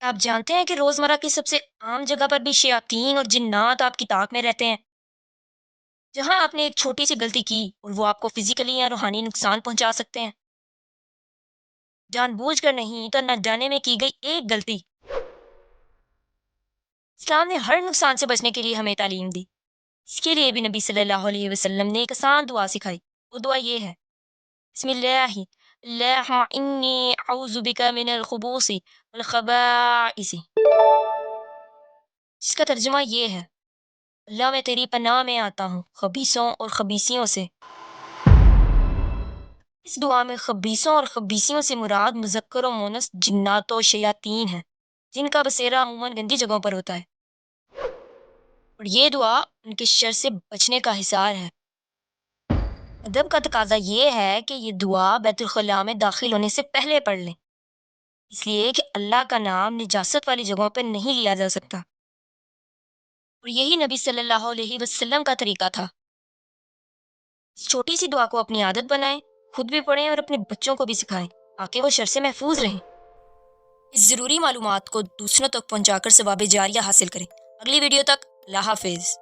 آپ جانتے ہیں کہ روزمرہ کی سب سے عام جگہ پر بھی شیاطین اور جنات آپ کی طاق میں رہتے ہیں؟ جہاں آپ نے ایک چھوٹی سی غلطی کی اور وہ آپ کو فزیکلی یا روحانی نقصان پہنچا سکتے ہیں۔ جان بوجھ کر نہیں تو نہ جانے میں کی گئی ایک غلطی۔ اسلام نے ہر نقصان سے بچنے کے لیے ہمیں تعلیم دی۔ اس کے لیے بھی نبی صلی اللہ علیہ وسلم نے ایک آسان دعا سکھائی۔ وہ دعا یہ ہے: بسم اللہ، اللہ انی اعوذ بک من الخبوث والخبائث، جس کا ترجمہ یہ ہے: اللہ میں تیری پناہ میں آتا ہوں خبیثوں اور خبیثیوں سے۔ اس دعا میں خبیثوں اور خبیثیوں سے مراد مذکر و مونس جنات و شیاطین ہیں، جن کا بسیرا عموماً گندی جگہوں پر ہوتا ہے، اور یہ دعا ان کے شر سے بچنے کا حصار ہے۔ ادب کا تقاضا یہ ہے کہ یہ دعا بیت الخلاء میں داخل ہونے سے پہلے پڑھ لیں، اس لیے کہ اللہ کا نام نجاست والی جگہوں پہ نہیں لیا جا سکتا، اور یہی نبی صلی اللہ علیہ وسلم کا طریقہ تھا۔ اس چھوٹی سی دعا کو اپنی عادت بنائیں، خود بھی پڑھیں اور اپنے بچوں کو بھی سکھائیں تاکہ وہ شر سے محفوظ رہیں۔ اس ضروری معلومات کو دوسروں تک پہنچا کر ثواب جاریہ حاصل کریں۔ اگلی ویڈیو تک اللہ حافظ۔